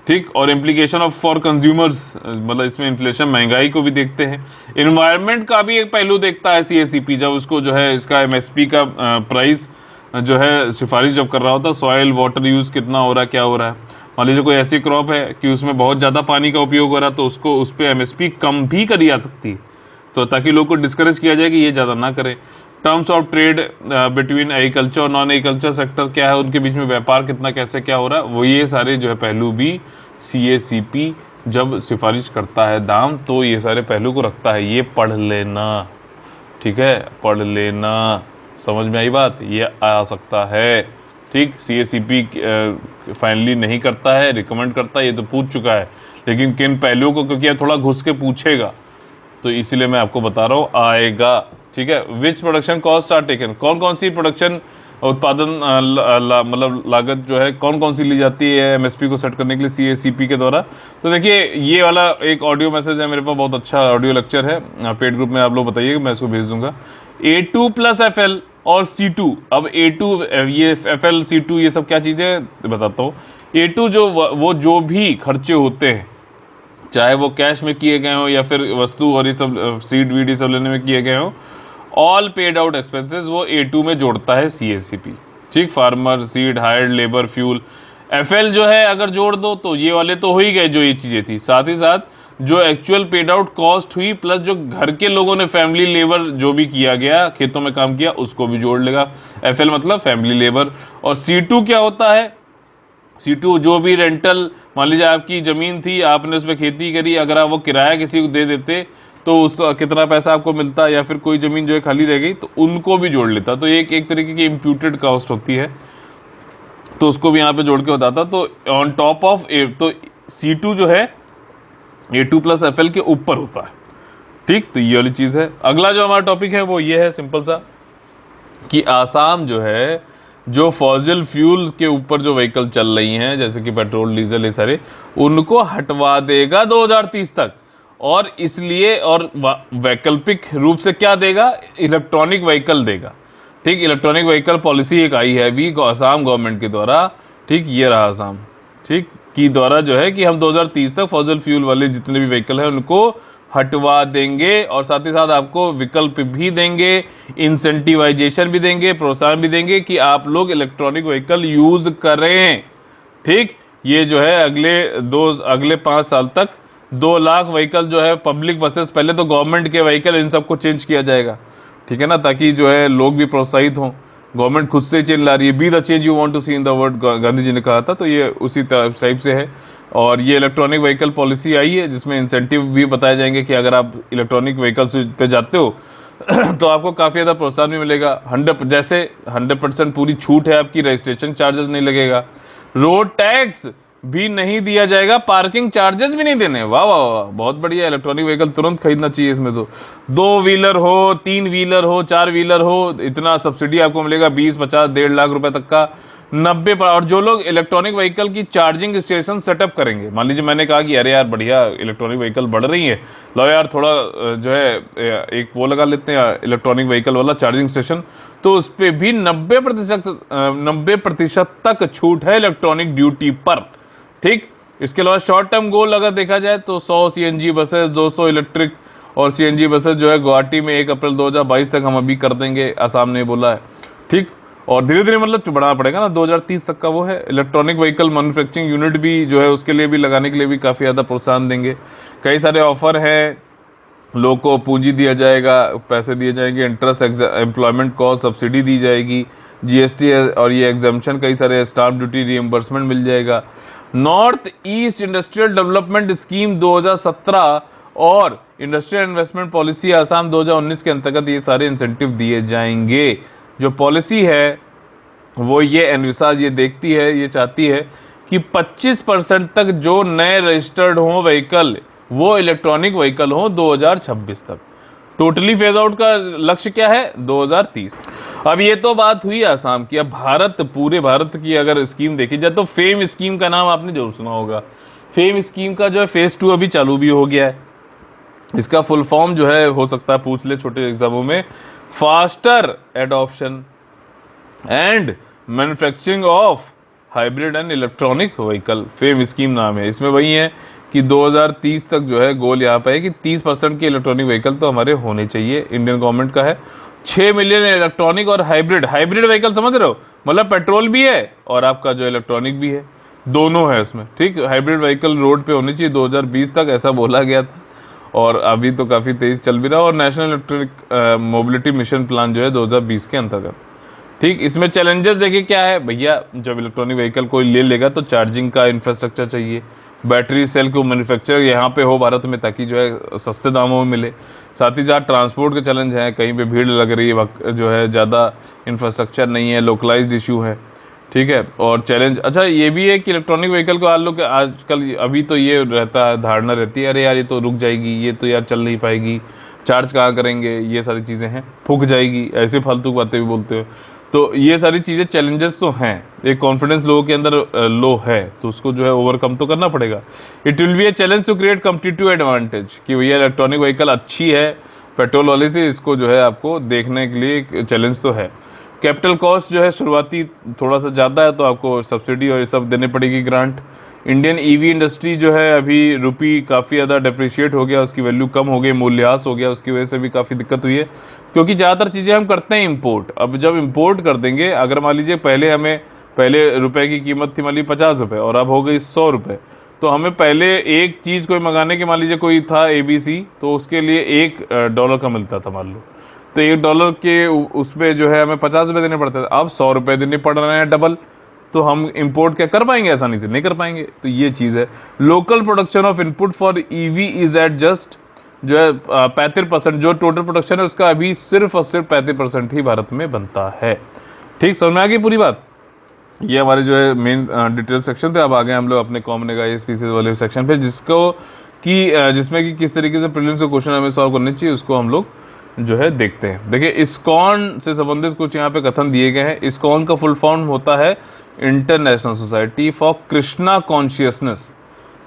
ठीक, और इम्प्लीकेशन ऑफ फॉर कंज्यूमर्स, मतलब इसमें इन्फ्लेशन, महंगाई को भी देखते हैं। इन्वायरमेंट का भी एक पहलू देखता है सीएसीपी, जब उसको जो है इसका एमएसपी का प्राइस जो है सिफारिश जब कर रहा होता है, सॉइल वाटर यूज़ कितना हो रहा है, क्या हो रहा है। मान लीजिए कोई ऐसी क्रॉप है कि उसमें बहुत ज़्यादा पानी का उपयोग हो रहा है, तो उसको उस पर MSP कम भी करी जा सकती है, तो ताकि लोग को डिस्करेज किया जाए कि ये ज़्यादा ना करें। Terms of trade between agriculture और नॉन एग्रीकल्चर सेक्टर क्या है, उनके बीच में व्यापार कितना कैसे क्या हो रहा है, वो ये सारे जो है पहलू भी CACP जब सिफारिश करता है दाम, तो ये सारे पहलू को रखता है। ये पढ़ लेना, ठीक है, पढ़ लेना, समझ में आई बात, ये आ सकता है। ठीक, CACP फाइनली नहीं करता है, रिकमेंड करता है, ये तो पूछ चुका है, लेकिन किन पहलुओं को, क्योंकि ये थोड़ा घुस के पूछेगा, तो इसीलिए मैं आपको बता रहा हूँ आएगा। ठीक है, विच प्रोडक्शन कॉस्ट आर टेकन, कौन कौन सी प्रोडक्शन उत्पादन मतलब लागत जो है कौन कौन सी ली जाती है MSP को सेट करने के लिए CACP के द्वारा। तो देखिए, ये वाला एक ऑडियो मैसेज है मेरे पास, बहुत अच्छा ऑडियो लेक्चर है, पेड ग्रुप में आप लोग बताइए, मैं इसको भेज दूंगा। A2 + FL और C2, अब A2 ये FL C2 ये सब क्या चीज़ें बताता हूँ। A2 वो जो भी खर्चे होते हैं, चाहे वो कैश में किए गए हो या फिर वस्तु और ये सब सीड वीड ये सब लेने में किए गए हो, ऑल पेड आउट एक्सपेंसेस वो A2 में जोड़ता है CACP। ठीक, farmer, seed, hired labour, fuel. FL जो है अगर जोड़ दो तो ये वाले तो हो ही गए जो ये चीज़ें थी, साथ ही साथ जो एक्चुअल पेड आउट कॉस्ट हुई प्लस जो घर के लोगों ने फैमिली लेबर जो भी किया गया, खेतों में काम किया, उसको भी जोड़ लेगा। FL मतलब फैमिली लेबर। और C2 क्या होता है, C2 जो भी रेंटल, मान लीजिए आपकी ज़मीन थी, आपने उसमें खेती करी, अगर आप वो किराया किसी को दे देते तो उस कितना पैसा आपको मिलता, या फिर कोई ज़मीन जो है खाली रह गई तो उनको भी जोड़ लेता। तो एक तरीके की इम्प्यूटेड कॉस्ट होती है, तो उसको भी यहाँ पे जोड़ के बताता। तो ऑन टॉप ऑफ तो C2 जो है A2 + FL के ऊपर होता है। ठीक, तो ये वाली चीज़ है। अगला जो हमारा टॉपिक है वो ये है सिंपल सा, कि आसाम जो है जो फॉसिल फ्यूल के ऊपर जो व्हीकल चल रही हैं, जैसे कि पेट्रोल, डीजल, ये सारे, उनको हटवा देगा 2030 तक। और इसलिए और वैकल्पिक रूप से क्या देगा, इलेक्ट्रॉनिक व्हीकल देगा। ठीक, इलेक्ट्रॉनिक व्हीकल पॉलिसी एक आई है अभी आसाम गवर्नमेंट के द्वारा। ठीक, ये रहा आसाम, ठीक, की द्वारा जो है कि हम 2030 तक फॉसिल फ्यूल वाले जितने भी व्हीकल हैं उनको हटवा देंगे, और साथ ही साथ आपको विकल्प भी देंगे, इंसेंटिवाइजेशन भी देंगे, प्रोत्साहन भी देंगे कि आप लोग इलेक्ट्रॉनिक व्हीकल यूज करें। ठीक, ये जो है अगले 5 साल तक 2 लाख व्हीकल जो है पब्लिक बसेस, पहले तो गवर्नमेंट के व्हीकल, इन सबको चेंज किया जाएगा। ठीक है ना, ताकि जो है लोग भी प्रोत्साहित हों। गवर्नमेंट खुद से चेंज ला रही है, be the change you want to see in the world, Gandhi ji ने कहा था, तो ये उसी टाइप से है। और ये इलेक्ट्रॉनिक व्हीकल पॉलिसी आई है जिसमें इंसेंटिव भी बताए जाएंगे कि अगर आप इलेक्ट्रॉनिक व्हीकल्स पे जाते हो तो आपको काफ़ी ज़्यादा प्रोत्साहन भी मिलेगा। 100% पूरी छूट है आपकी, रजिस्ट्रेशन चार्जेस नहीं लगेगा, रोड टैक्स भी नहीं दिया जाएगा, पार्किंग चार्जेस भी नहीं देने। वाह वाह वाह, बहुत बढ़िया। इलेक्ट्रॉनिक व्हीकल तुरंत खरीदना चाहिए। इसमें तो 2 व्हीलर हो, 3 व्हीलर हो, 4 व्हीलर हो, इतना सब्सिडी आपको मिलेगा, 20, 50, 1.5 लाख रुपए तक का, 90 पर। और जो लोग इलेक्ट्रॉनिक व्हीकल की चार्जिंग स्टेशन सेटअप करेंगे, मान लीजिए मैंने कहा कि अरे यार बढ़िया इलेक्ट्रॉनिक व्हीकल बढ़ रही है, लो यार थोड़ा जो है एक वो लगा लेते हैं इलेक्ट्रॉनिक व्हीकल वाला चार्जिंग स्टेशन, तो उस पर भी 90% तक छूट है इलेक्ट्रॉनिक ड्यूटी पर। ठीक, इसके अलावा शॉर्ट टर्म गोल अगर देखा जाए तो 100 CNG बसेस, 200 इलेक्ट्रिक और CNG बसेस जो है गुवाहाटी में 1 अप्रैल 2022 तक हम अभी कर देंगे, आसाम ने बोला है। ठीक, और धीरे धीरे मतलब बढ़ाना पड़ेगा ना, 2030 तक का वो है। इलेक्ट्रॉनिक व्हीकल मैन्युफैक्चरिंग यूनिट भी जो है उसके लिए भी लगाने के लिए भी काफ़ी ज़्यादा प्रोत्साहन देंगे। कई सारे ऑफर हैं, लोगों को पूंजी दिया जाएगा, पैसे दिए जाएंगे, इंटरेस्ट, एम्प्लॉयमेंट कॉस्ट सब्सिडी दी जाएगी, GST और ये एग्जाम्पशन, कई सारे स्टाम्प ड्यूटी रिएम्बर्समेंट मिल जाएगा। North east industrial development scheme 2017 और इंडस्ट्रियल इन्वेस्टमेंट पॉलिसी आसाम 2019 के अंतर्गत ये सारे इंसेंटिव दिए जाएंगे। जो पॉलिसी है वो ये एनविसाज ये देखती है, ये चाहती है कि 25% तक जो नए रजिस्टर्ड हों व्हीकल वो इलेक्ट्रॉनिक व्हीकल हों 2026 तक। टोटली फेज आउट का लक्ष्य क्या है, 2030। अब ये तो बात हुई आसाम की। अब पूरे भारत की अगर स्कीम देखी जाए तो फेम स्कीम का नाम आपने जरूर सुना होगा। फेम स्कीम का जो है फेज 2 अभी चालू भी हो गया है। इसका फुल फॉर्म जो है हो सकता है पूछ ले छोटे एग्जामों में, faster adoption and manufacturing of hybrid and electronic vehicle, fame scheme नाम है। इसमें वही है कि 2030 तक जो है गोल यहाँ पे है कि 30% के इलेक्ट्रॉनिक व्हीकल तो हमारे होने चाहिए। इंडियन गवर्नमेंट का है 6 मिलियन इलेक्ट्रॉनिक और हाइब्रिड व्हीकल, समझ रहे हो, मतलब पेट्रोल भी है और आपका जो इलेक्ट्रॉनिक भी है, दोनों है इसमें, ठीक। हाइब्रिड व्हीकल रोड पे होनी चाहिए 2020 तक, ऐसा बोला गया था और अभी तो काफ़ी तेज चल भी रहा है। और national electric mobility mission plan जो है 2020 के अंतर्गत, ठीक। इसमें चैलेंजेस देखिए क्या है भैया, जब इलेक्ट्रॉनिक व्हीकल कोई ले लेगा तो चार्जिंग का इंफ्रास्ट्रक्चर चाहिए, बैटरी सेल को मैन्युफैक्चर यहाँ पे हो भारत में ताकि जो है सस्ते दामों में मिले। साथ ही साथ ट्रांसपोर्ट के चैलेंज हैं, कहीं पे भीड़ लग रही है, जो है ज़्यादा इंफ्रास्ट्रक्चर नहीं है, लोकलाइज्ड इशू है, ठीक है। और चैलेंज अच्छा ये भी है कि इलेक्ट्रॉनिक व्हीकल को आजकल अभी तो ये रहता है, धारणा रहती है अरे यार ये तो रुक जाएगी, ये तो यार चल नहीं पाएगी, चार्ज कहाँ करेंगे, ये सारी चीज़ें हैं, फूक जाएगी, ऐसे फालतू बातें भी बोलते हो। तो ये सारी चीज़ें चैलेंजेस तो हैं, एक कॉन्फिडेंस लोगों के अंदर लो है तो उसको जो है ओवरकम तो करना पड़ेगा। It will be a challenge to create competitive advantage कि भैया इलेक्ट्रॉनिक व्हीकल अच्छी है पेट्रोल वाले से, इसको जो है आपको देखने के लिए एक चैलेंज तो है। कैपिटल कॉस्ट जो है शुरुआती थोड़ा सा ज़्यादा है तो आपको सब्सिडी और ये सब देने पड़ेगी, ग्रांट। इंडियन ईवी इंडस्ट्री जो है अभी रुपी काफ़ी ज़्यादा डेप्रिशिएट हो गया, उसकी वैल्यू कम हो गई, मूल्यह्रास हो गया, उसकी वजह से भी काफ़ी दिक्कत हुई है क्योंकि ज़्यादातर चीज़ें हम करते हैं इंपोर्ट। अब जब इंपोर्ट कर देंगे, अगर मान लीजिए पहले रुपए की कीमत थी मान लीजिए 50 रुपये और अब हो गई 100 रुपये, तो हमें पहले एक चीज़ कोई मंगाने के मान लीजिए कोई था ABC, तो उसके लिए $1 का मिलता था मान लो, तो $1 के उस पर जो है हमें 50 रुपये देने पड़ते थे, अब 100 रुपये देने पड़ रहे हैं डबल। तो हम इंपोर्ट क्या कर पाएंगे, आसानी से नहीं कर पाएंगे। तो ये चीज़ है। Local production of input for EV is at just जो है 35%, जो टोटल प्रोडक्शन है उसका अभी सिर्फ और सिर्फ 35% ही भारत में बनता है, ठीक। समझ में आ गई पूरी बात। ये हमारे जो है मेन डिटेल सेक्शन थे। अब आ गए हम लोग अपने कॉमन का स्पीसीज वाले सेक्शन पे, जिसमें कि किस तरीके से प्रीलिम्स के क्वेश्चन हमें सॉल्व करने चाहिए उसको हम लोग जो है देखते हैं। देखिए इस्कॉन से संबंधित कुछ यहाँ पे कथन दिए गए हैं। इस्कॉन का फुल फॉर्म होता है international society for Krishna consciousness,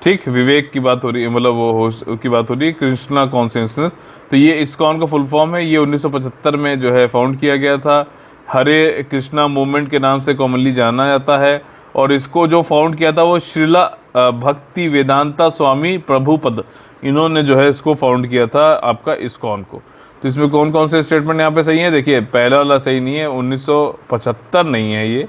ठीक। विवेक की बात हो रही है, मतलब वो की बात हो रही है, कृष्णा कॉन्शियसनेस। तो ये इस्कॉन का फुल फॉर्म है। ये 1975 में जो है फाउंड किया गया था। हरे कृष्णा मूवमेंट के नाम से कॉमनली जाना जाता है और इसको जो फाउंड किया था वो श्रीला भक्ति वेदांता स्वामी प्रभुपद, इन्होंने जो है इसको फाउंड किया था आपका इस्कॉन को। तो इसमें कौन कौन से स्टेटमेंट यहाँ पे सही है, देखिए पहला वाला सही नहीं है, 1975 नहीं है,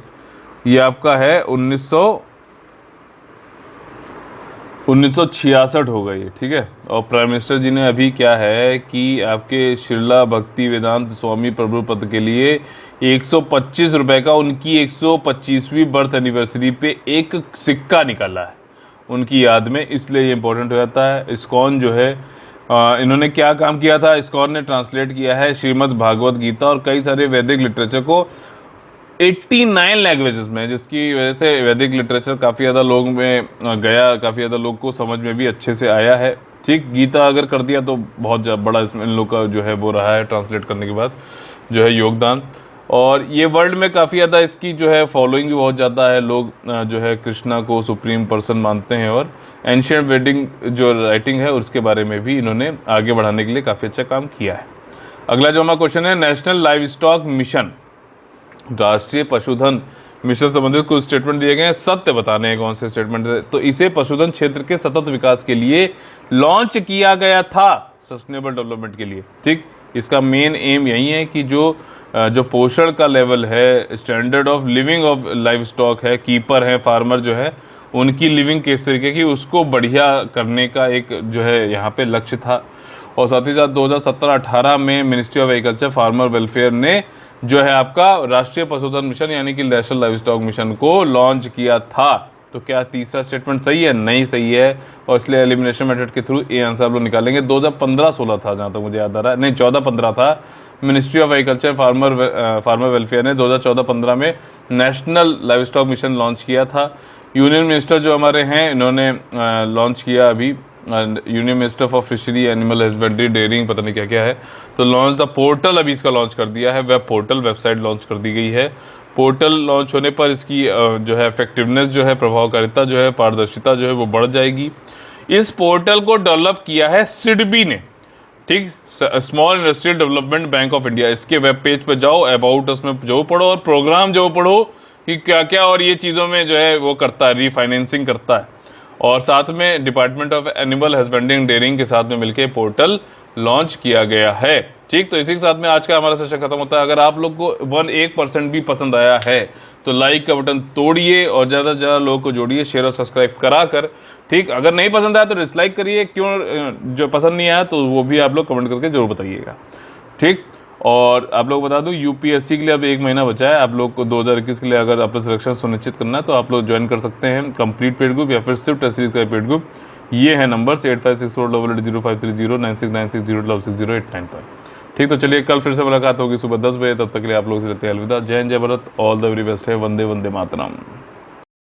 ये आपका है 1966 हो गई है, ठीक है। और प्राइम मिनिस्टर जी ने अभी क्या है कि आपके श्रीला भक्ति वेदांत स्वामी प्रभुपद के लिए 125 रुपये का उनकी 125वीं बर्थ एनिवर्सरी पे एक सिक्का निकाला है उनकी याद में, इसलिए ये इंपॉर्टेंट हो जाता है। इस्कॉन जो है इन्होंने क्या काम किया था, इस्कॉन ने ट्रांसलेट किया है श्रीमद् भागवत गीता और कई सारे वैदिक लिटरेचर को 89 लैंग्वेजेस में, जिसकी वजह से वैदिक लिटरेचर काफ़ी ज़्यादा लोग में गया, काफ़ी ज़्यादा लोग को समझ में भी अच्छे से आया है, ठीक। गीता अगर कर दिया तो बहुत बड़ा इसमें इन लोग का जो है वो रहा है ट्रांसलेट करने के बाद जो है योगदान। और ये वर्ल्ड में काफ़ी ज़्यादा इसकी जो है फॉलोइंग भी बहुत ज़्यादा है, लोग जो है कृष्णा को सुप्रीम पर्सन मानते हैं और एंशियंट वेडिंग जो राइटिंग है उसके बारे में भी इन्होंने आगे बढ़ाने के लिए काफ़ी अच्छा काम किया है। अगला जो हमारा क्वेश्चन है, नेशनल लाइव स्टॉक मिशन, राष्ट्रीय पशुधन मिशन संबंधित कुछ स्टेटमेंट दिए गए हैं, सत्य बताने हैं कौन से स्टेटमेंट है। तो इसे पशुधन क्षेत्र के सतत विकास के लिए लॉन्च किया गया था, सस्टेनेबल डेवलपमेंट के लिए, ठीक। इसका मेन एम यही है कि जो पोषण का लेवल है, standard of living of live stock है, कीपर है, फार्मर जो है उनकी लिविंग किस तरीके की, उसको बढ़िया करने का एक जो है यहाँ पे लक्ष्य था। और साथ ही साथ 2017-18 में ministry of agriculture farmer welfare ने जो है आपका राष्ट्रीय पशुधन मिशन यानी कि नेशनल लाइव स्टॉक मिशन को लॉन्च किया था। तो क्या तीसरा स्टेटमेंट सही है, नहीं सही है, और इसलिए एलिमिनेशन मेथड के थ्रू ये आंसर आप लोग निकालेंगे। 2015-16 था जहाँ तक मुझे याद आ रहा है, नहीं 14-15 था। Ministry of agriculture farmer welfare ने 2014-15 में national live stock mission launch किया था। यूनियन मिनिस्टर जो हमारे हैं इन्होंने लॉन्च किया अभी, union minister for fishery animal husbandry dairying पता नहीं क्या क्या है, तो लॉन्च द पोर्टल अभी इसका लॉन्च कर दिया है, वेब पोर्टल वेबसाइट लॉन्च कर दी गई है। पोर्टल लॉन्च होने पर इसकी जो है इफेक्टिवनेस जो है, प्रभावकारिता जो है, पारदर्शिता जो है वो बढ़ जाएगी। इस पोर्टल को डेवलप किया है सिडबी ने, ठीक, small industrial development bank of India. इसके वेब पेज पर जाओ, अबाउट उसमें जो पढ़ो और प्रोग्राम जो पढ़ो कि क्या क्या और ये चीज़ों में जो है वो करता है, रीफाइनेंसिंग करता है। और साथ में department of animal husbandry and dairying के साथ में मिलकर पोर्टल लॉन्च किया गया है। ठीक, तो इसी के साथ में आज का हमारा सेशन खत्म होता है। अगर आप लोग को 1% भी पसंद आया है तो लाइक का बटन तोड़िए और ज़्यादा से ज़्यादा लोगों को जोड़िए, शेयर और सब्सक्राइब करा कर। ठीक, अगर नहीं पसंद आया तो डिसलाइक करिए, क्यों जो पसंद नहीं आया तो वो भी आप लोग कमेंट करके जरूर बताइएगा। ठीक, और आप लोग बता दूं यूपीएससी के लिए अब 1 महीना बचा है। आप लोग को 2021 के लिए अगर अपना सिलेक्शन सुनिश्चित करना है तो आप लोग ज्वाइन कर सकते हैं कंप्लीट पेड ग्रुप या फिर सिर्फ टेस्ट सीरीज का पेड ग्रुप। ये है नंबर्स 8564880530 9696060869 पर। ठीक, तो चलिए कल फिर से मुलाकात होगी सुबह 10 बजे। तब तक के लिए आप लोगों से लेते हैं अलविदा। जय हिंद, जय Bharat, all the very best है। वंदे वंदे मातरम।